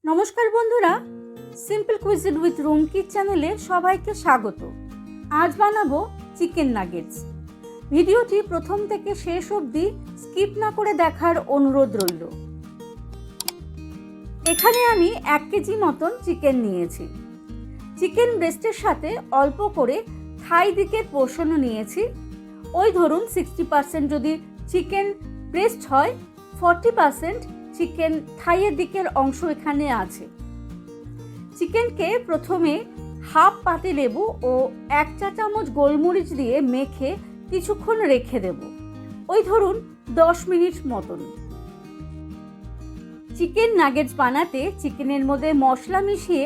নমস্কার বন্ধুরা, simple cuisine with Rumki চ্যানেলে সবাইকে স্বাগত। আজ বানাবো চিকেন নাগেটস। ভিডিওটি প্রথম থেকে শেষ অবধি স্কিপ না করে দেখার অনুরোধ রইল। এখানে আমি 1 কেজি মতন চিকেন নিয়েছি। চিকেন ব্রেস্টের সাথে অল্প করে থাই দিকের পোর্শনও নিয়েছি। ওই ধরুন 60% যদি চিকেন ব্রেস্ট হয়, 40% চিকেন থাইয়ের দিকের অংশ এখানে আছে। চিকেনকে প্রথমে হাফ পাতিলেবু ও 1 চা চামচ গোলমরিচ দিয়ে মেখে কিছুক্ষণ রেখে দেব, ওই ধরুন 10 মিনিট মতন। চিকেন নাগেটস বানাতে চিকেনের মধ্যে মশলা মিশিয়ে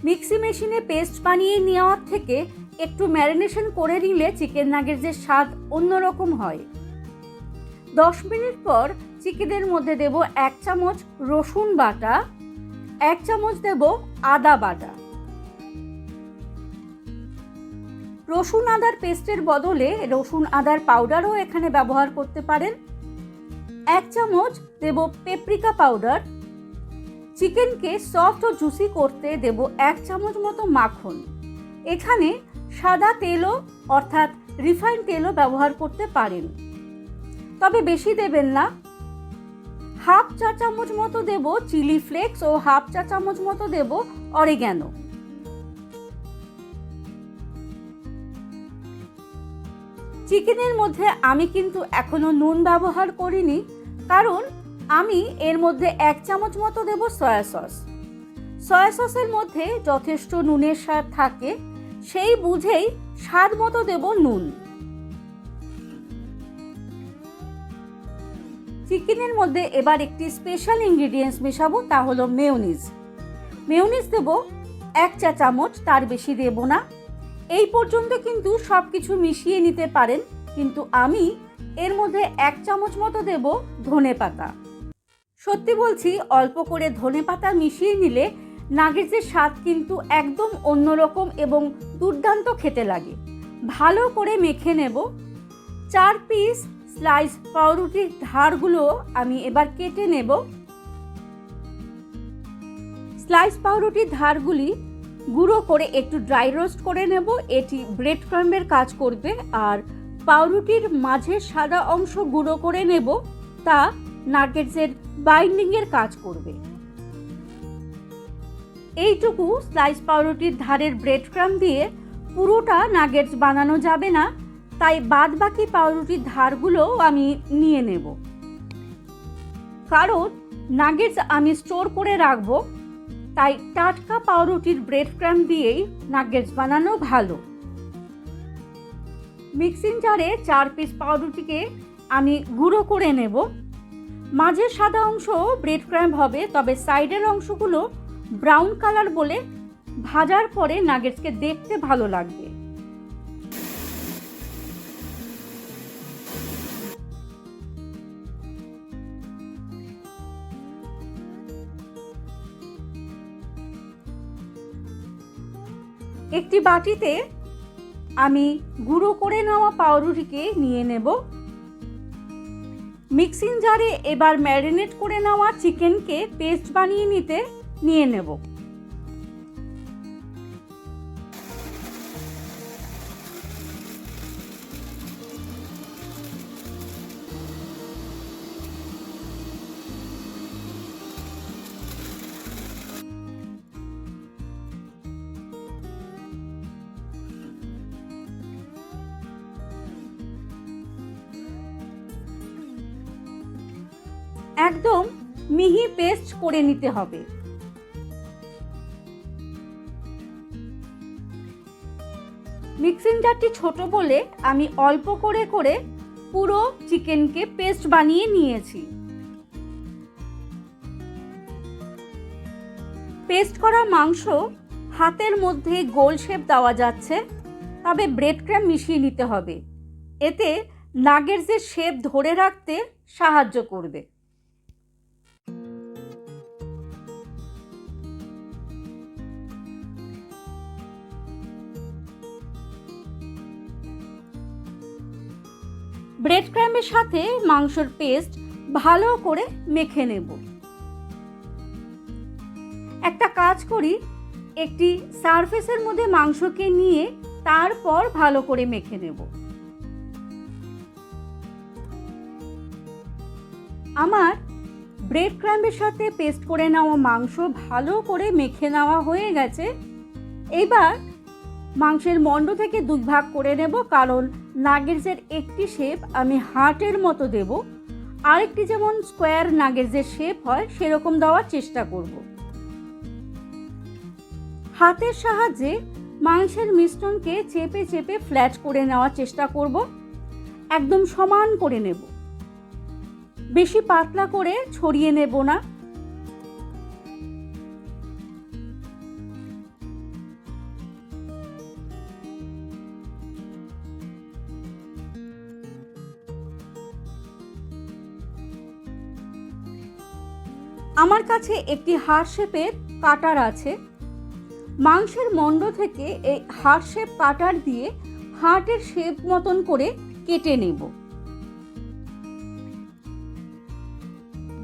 মিক্সি মেশিনে পেস্ট বানিয়ে নেওয়ার থেকে একটু ম্যারিনেশন করে নিলে চিকেন নাগেটসের স্বাদ অন্যরকম হয়। 10 মিনিট পর চিকেনের মধ্যে দেব 1 চামচ রসুন বাটা, 1 চামচ দেব আদা বাটা। রসুন আদার পেস্টের বদলে রসুন আদার পাউডারও এখানে ব্যবহার করতে পারেন। 1 চামচ দেব পেপরিকা পাউডার। চিকেনকে সফট ও জুসি করতে দেব 1 চামচ মতো মাখন। এখানে সাদা তেলও অর্থাৎ রিফাইন্ড তেলও ব্যবহার করতে পারেন, তবে বেশি দেবেন না। হাফ চা চামচ মতো দেব চিলি ফ্লেক্স ও হাফ চা চামচ মতো দেব অরিগ্যানো। চিকেনের মধ্যে আমি কিন্তু এখনো নুন ব্যবহার করিনি, কারণ আমি এর মধ্যে 1 চামচ মতো দেব সয়া সস। সয়া সসের মধ্যে যথেষ্ট নুনের স্বাদ থাকে, সেই বুঝেই স্বাদ মতো দেব নুন। চিকেনের মধ্যে এবার একটি স্পেশাল ইনগ্রিডিয়েন্টস মেশাবো, তা হলো মেয়োনিজ। মেয়োনিজ দেব 1 চা চামচ, তার বেশি দেব না। এই পর্যন্ত কিন্তু সব কিছু মিশিয়ে নিতে পারেন, কিন্তু আমি এর মধ্যে 1 চামচ মতো দেব ধনেপাতা। সত্যি বলছি, অল্প করে ধনেপাতা মিশিয়ে নিলে নাগেটসের স্বাদ কিন্তু একদম অন্যরকম এবং দুর্দান্ত খেতে লাগে। ভালো করে মেখে নেব। 4 পিস স্লাইস পাউরুটির ধারগুলো আমি এবার কেটে নেব। স্লাইস পাউরুটির ধারগুলি গুঁড়ো করে একটু ড্রাই রোস্ট করে নেব। এটি ব্রেড ক্রাম্বের কাজ করবে। আর পাউরুটির মাঝের সাদা অংশ গুঁড়ো করে নেব, তা নাগেটসের বাইন্ডিংয়ের কাজ করবে। এইটুকু স্লাইস পাউরুটির ধারের ব্রেড ক্রাম্ব দিয়ে পুরোটা নাগেটস বানানো যাবে না, তাই বাদ বাকি পাউরুটির ধারগুলোও আমি নিয়ে নেব, কারণ নাগেটস আমি স্টোর করে রাখবো। তাই টাটকা পাউরুটির ব্রেড ক্রাম্ব দিয়েই নাগেটস বানানো ভালো। মিক্সিং জারে 4 পিস পাউরুটিকে আমি গুঁড়ো করে নেব। মাঝের সাদা অংশ ব্রেড ক্রাম্ব হবে, তবে সাইডের অংশগুলো ব্রাউন কালার বলে ভাজার পরে নাগেটসকে দেখতে ভালো লাগবে। একটি বাটিতে আমি গুঁড়ো করে নেওয়া পাউরুটিকে নিয়ে নেব। মিক্সিং জারে এবার ম্যারিনেট করে নেওয়া চিকেনকে পেস্ট বানিয়ে নিয়ে নেব। একদম মিহি পেস্ট করে নিতে হবে। মিক্সিং জারটি ছোট বলে আমি অল্প করে করে পুরো চিকেনকে পেস্ট বানিয়ে নিয়েছি। পেস্ট করা মাংস হাতের মধ্যে গোল শেপ দেওয়া যাচ্ছে, তবে ব্রেড ক্রাম্ব মিশিয়ে নিতে হবে। এতে নাগেটসের শেপ ধরে রাখতে সাহায্য করবে। ব্রেড ক্রাম্বের সাথে মাংসের পেস্ট ভালো করে মেখে নেব। একটা কাজ করি, একটি সারফেসের মধ্যে মাংসকে নিয়ে তারপর ভালো করে মেখে নেব। আমার ব্রেড ক্রাম্বের সাথে পেস্ট করে নেওয়া মাংস ভালো করে মেখে নেওয়া হয়ে গেছে। এবার মাংসের মণ্ড থেকে দুই ভাগ করে নেব, কারণ নাগেটসের একটি শেপ আমি হার্টের মতো দেব, আরেকটি যেমন স্কোয়ার নাগেটসের শেপ হয় সেরকম দেওয়ার চেষ্টা করব। হাতের সাহায্যে মাংসের মিশ্রণকে চেপে চেপে ফ্ল্যাট করে নেওয়ার চেষ্টা করব। একদম সমান করে নেব, বেশি পাতলা করে ছড়িয়ে নেব না। আমার কাছে একটি হার্ট শেপের কাটার আছে। মাংসের মণ্ড থেকে এই হার্ট শেপ কাটার দিয়ে হার্টের শেপ মতন করে কেটে নেব।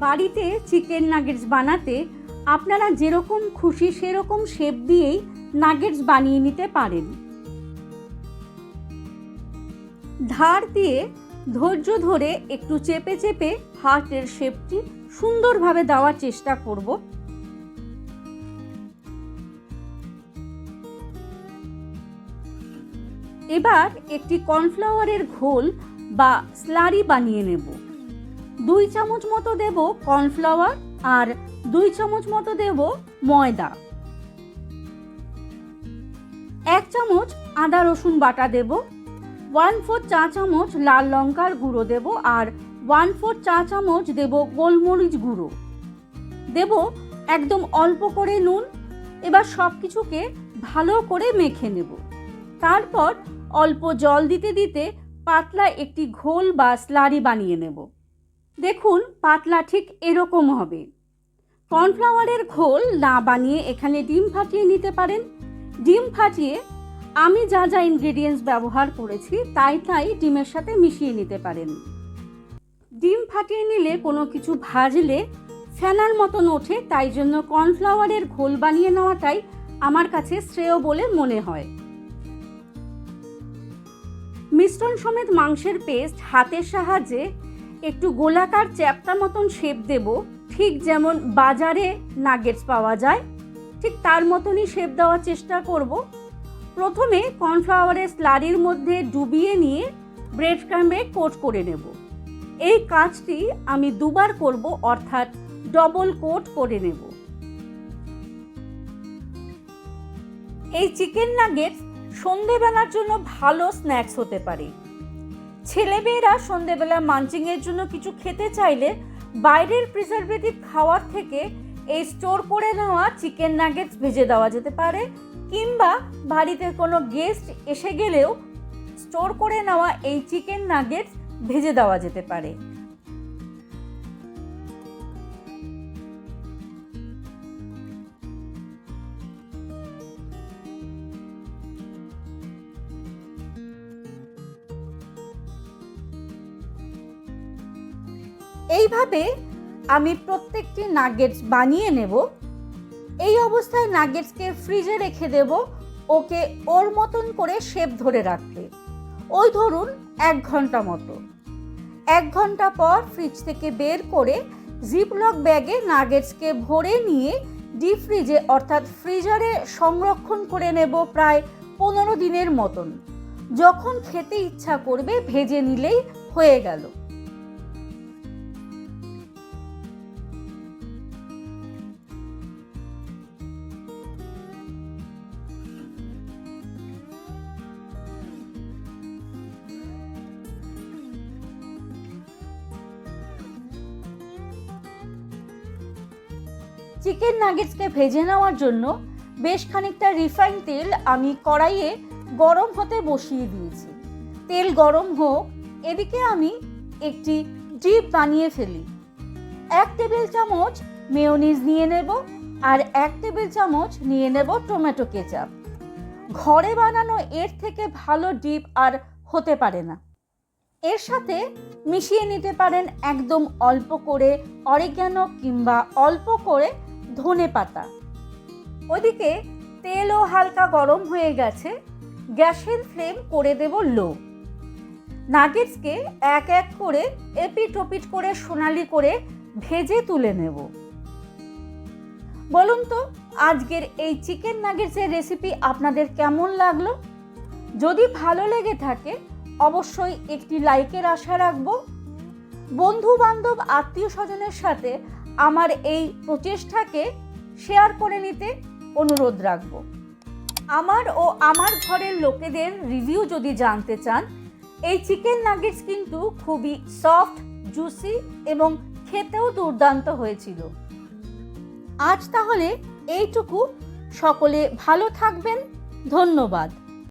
বাড়িতে চিকেন নাগেটস বানাতে আপনারা যেরকম খুশি সেরকম শেপ দিয়েই নাগেটস বানিয়ে নিতে পারেন। ধার দিয়ে ধৈর্য ধরে একটু চেপে চেপে হার্টের শেপটি সুন্দরভাবে দেওয়ার চেষ্টা করব। এবার একটি কর্নফ্লাওয়ারের ঘোল বা স্লারি বানিয়ে নেব। 2 চামচ মতো দেব কর্নফ্লাওয়ার আর 2 চামচ মতো দেব ময়দা। 1 চামচ আদা রসুন বাটা দেব, 1/4 চা চামচ লাল লঙ্কার গুঁড়ো দেব আর 1/4 চা চামচ দেব গোলমরিচ গুঁড়ো। দেব একদম অল্প করে নুন। এবার সব কিছুকে ভালো করে মেখে নেব। তারপর অল্প জল দিতে দিতে পাতলা একটি ঘোল বা স্লারি বানিয়ে নেব। দেখুন পাতলা ঠিক এরকম হবে। কর্নফ্লাওয়ারের ঘোল না বানিয়ে এখানে ডিম ফাটিয়ে নিতে পারেন। ডিম ফাটিয়ে আমি যা যা ইনগ্রেডিয়েন্টস ব্যবহার করেছি তাই ডিমের সাথে মিশিয়ে নিতে পারেন। ডিম ফাটিয়ে নিলে কোনো কিছু ভাজলে ফেনার মতন ওঠে, তাই জন্য কর্নফ্লাওয়ারের ঘোল বানিয়ে নেওয়াটাই আমার কাছে শ্রেয় বলে মনে হয়। মিশ্রণ সমেত মাংসের পেস্ট হাতের সাহায্যে একটু গোলাকার চ্যাপ্টা মতন শেপ দেব, ঠিক যেমন বাজারে নাগেটস পাওয়া যায় ঠিক তার মতনই শেপ দেওয়ার চেষ্টা করব। প্রথমে কর্নফ্লাওয়ারের স্লারির মধ্যে ডুবিয়ে নিয়ে ব্রেড ক্রাম্বে কোট করে নেব। এই কাজটি আমি 2 বার করব, অর্থাৎ ডবল কোট করে নেব। এই চিকেন নাগেটস সন্ধেবেলার জন্য ভালো স্ন্যাক্স হতে পারে। ছেলেমেয়েরা সন্ধেবেলা মাঞ্চিংয়ের জন্য কিছু খেতে চাইলে বাইরের প্রিজারভেটিভ খাওয়ার থেকে এই স্টোর করে নেওয়া চিকেন নাগেটস ভেজে দেওয়া যেতে পারে, কিংবা বাড়িতে কোনো গেস্ট এসে গেলেও স্টোর করে নেওয়া এই চিকেন নাগেটস ভেজে দেওয়া যেতে পারে। এইভাবে আমি প্রত্যেকটি নাগেটস বানিয়ে নেব। এই অবস্থায় নাগেটসকে ফ্রিজে রেখে দেব, ওকে ওর মতন করে শেপ ধরে রাখতে। ওই ধরুন 1 ঘন্টা মতো। 1 ঘন্টা পর ফ্রিজ থেকে বের করে জিপলক ব্যাগে নাগেটসকে ভরে নিয়ে ডিপ ফ্রিজে অর্থাৎ ফ্রিজারে সংরক্ষণ করে নেব প্রায় 15 দিনের মতন। যখন খেতে ইচ্ছা করবে ভেজে নিলেই হয়ে গেল। চিকেন নাগেটসকে ভেজে নেওয়ার জন্য বেশ খানিকটা রিফাইন তেল আমি কড়াইয়ে গরম হতে বসিয়ে দিয়েছি। তেল গরম হোক, এদিকে আমি একটি ডিপ বানিয়ে ফেলি। 1 টেবিল চামচ মেয়োনিজ নিয়ে নেব আর 1 টেবিল চামচ নিয়ে নেব টমেটো কেচাপ। ঘরে বানানো এর থেকে ভালো ডিপ আর হতে পারে না। এর সাথে মিশিয়ে নিতে পারেন একদম অল্প করে অরিগ্যানো কিংবা অল্প করে ধনে পাতা। ওদিকে তেলও হালকা গরম হয়ে গেছে, গ্যাসের ফ্লেম করে দেব লো। নাগেটসকে এক এক করে এপিট ওপিট করে সোনালি করে ভেজে তুলে নেব। বলুন তো আজকের এই চিকেন নাগেটসের রেসিপি আপনাদের কেমন লাগলো? যদি ভালো লেগে থাকে অবশ্যই একটি লাইকের আশা রাখবো। বন্ধু বান্ধব আত্মীয় স্বজনের সাথে আমার এই প্রচেষ্টাকে শেয়ার করে নিতে অনুরোধ রাখবো। আমার ও আমার ঘরের লোকেদের রিভিউ যদি জানতে চান, এই চিকেন নাগেটস কিন্তু খুবই সফট, জুসি এবং খেতেও দুর্দান্ত হয়েছিল। আজ তাহলে এইটুকু। সকলে ভালো থাকবেন। ধন্যবাদ।